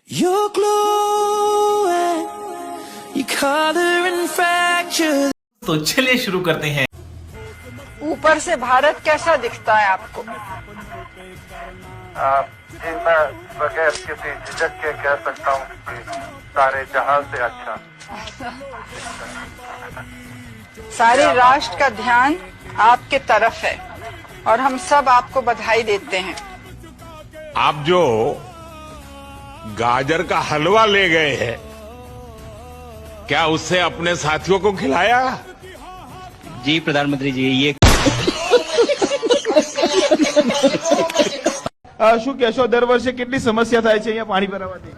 You're glowing, your color and fracture. तो चलिए शुरू करते हैं। ऊपर से भारत कैसा दिखता है आपको? जी मैं बगैर किसी झिझक के कह सकता हूँ कि सारे जहां से अच्छा। सारे राष्ट्र का ध्यान आपके तरफ है और हम सब आपको बधाई देते हैं। आप जो गाजर का हलवा ले गए हैं, क्या उससे अपने साथियों को खिलाया? जी प्रधानमंत्री जी, ये શું કહેશો? દર વર્ષે કેટલી સમસ્યા થાય છે અહીંયા પાણી ભરાવાથી?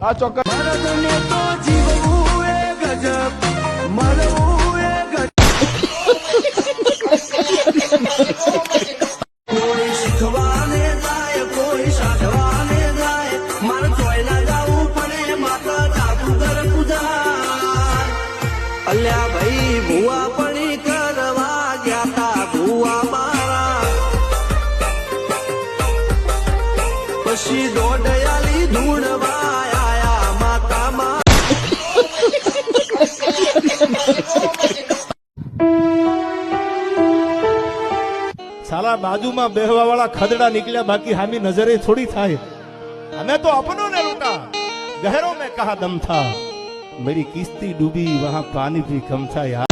આ ચોક્કસ કોઈ શીખવાને જાય, કોઈ સાધવાને જાય, મારે જોઈલા જાવું પડે માતા જાદુગર પૂજા. અલ્યા ભાઈ ભૂવા પડી કરવા ગયા તા ભૂવા મારા, પછી દોડયાલી ધૂણવા આયા માતા માં. સાલા બાજુમાં બેહવા વાળા ખદડા નીકળ્યા, બાકી હામી નજરે થોડી થાય. અમે તો અપનો ને લૂટા, ગહેરો में कहा दम था, मेरी किस्ती डूबी वहां पानी भी कम था यार.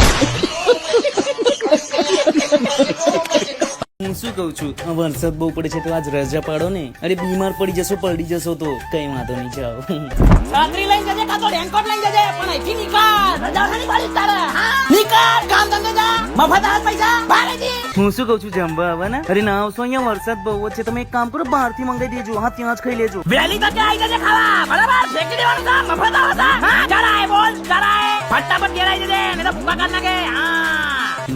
હું શું કઉ છું, વરસાદ બહુ પડે છે તો આજ રજા પાડો ને. અરે બીમાર પડી જશો, પલડી જશો તો કઈ વાંધો નહીં. જાઓ છત્રી લઈને જજે કાં તો રેનકોટ લઈને જજે, પણ અહીંથી નીકળ. રજા નથી પાડી તારે. નીકળ, કામ ધંધે જા, મફત આવે પૈસા ભારેજી. હું શું કઉ છું, જમવા આવવાના? અરે ના આવશો, અહીંયા વરસાદ બહુ જ છે. તમે એક કામ કરો, બહારથી મંગાવી દેજો. હા, ત્યાં જ ખાઈ લેજો. વહેલી તકે આવી જજે ખાવા, બરાબર? ફેંકી દેવાનું છે, મફત આવે છે. હા, ચડાય બોલ, ચડાય. ફટાફટ ઘેરાઈ જજે, નહીં તો ભૂકા કાઢ નાખે. હા,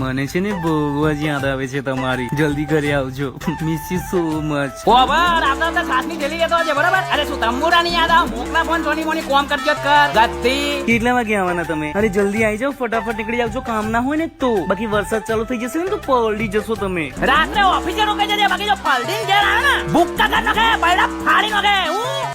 મને છે ને બહુ જ યાદ આવે છે તમારી. જલ્દી ઘરે આવજો. Miss you so much. Over. આપણે તો સાસની થેલી લેતો છે, બરાબર? અરે શું તંબુરા ની યાદ આવે? મોકલા ફોન સોની મોની કોમ કરજો કર ગત્તી. કેટલા વાગે આવવાના તમે? અરે જલ્દી આવી જાઓ, ફટાફટ નીકળી આવજો. કામ ના હોય ને તો, બાકી વરસાદ ચાલુ થઈ જશે ને તો પલડી જશો તમે. રાત્રે ઓફિસે રોકાઈ જજે, બાકી જો ફલ્ડિંગ ઘેર આવે ને ભૂકા કાઢ નાખે, બૈડા ફાડી નાખે.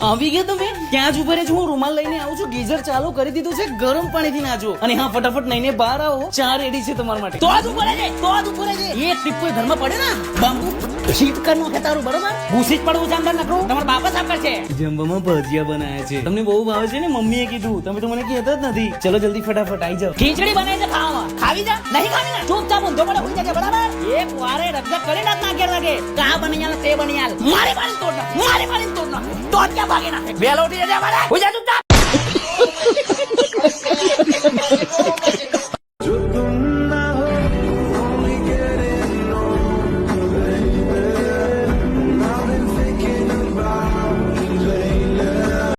આવી ગયા તમે? ત્યાં જ ઉભા રહેજો, હું રૂમાલ લઈને આવું છું. ગીઝર ચાલુ કરી દીધું છે, ગરમ પાણીથી નાજો. અને હા, ફટાફટ નઈને બહાર આવો, ચા રેડી છે તમારા માટે. તો જ ઉપર છે, તો જ ઉપર છે. એક ટીપ કોઈ ઘરમાં પડે ને બાંબુ શીટ કર નાખે તારું, બરોબર? ભૂસી જ પડવું છે અંદર નકરું. તમારા બાપા સાફ કરશે. જમવામાં ભજીયા બનાયા છે, તમને બહુ ભાવે છે ને? મમ્મીએ કીધું, તમે તો મને કહેતા જ નથી. ચલો જલ્દી ફટાફટ આવી જાઓ. ખીચડી બનાવી છે ખાવામાં, ખાવી જા. નહીં ખાવી ને ચૂપચાપ ઊંધો પડે હોઈ જજે, બરાબર? એક વારે રગડા કરી નાખ ના ઘેર લાગે. કા બની આલ તે બની આલ, મારી પાણી તોડ નાખ, મારી પાણી તોડ નાખ, તો ક્યાં ભાગી નાખે. વેલો ઉઠી જજે, બરાબર? હોઈ જા ચૂપચાપ.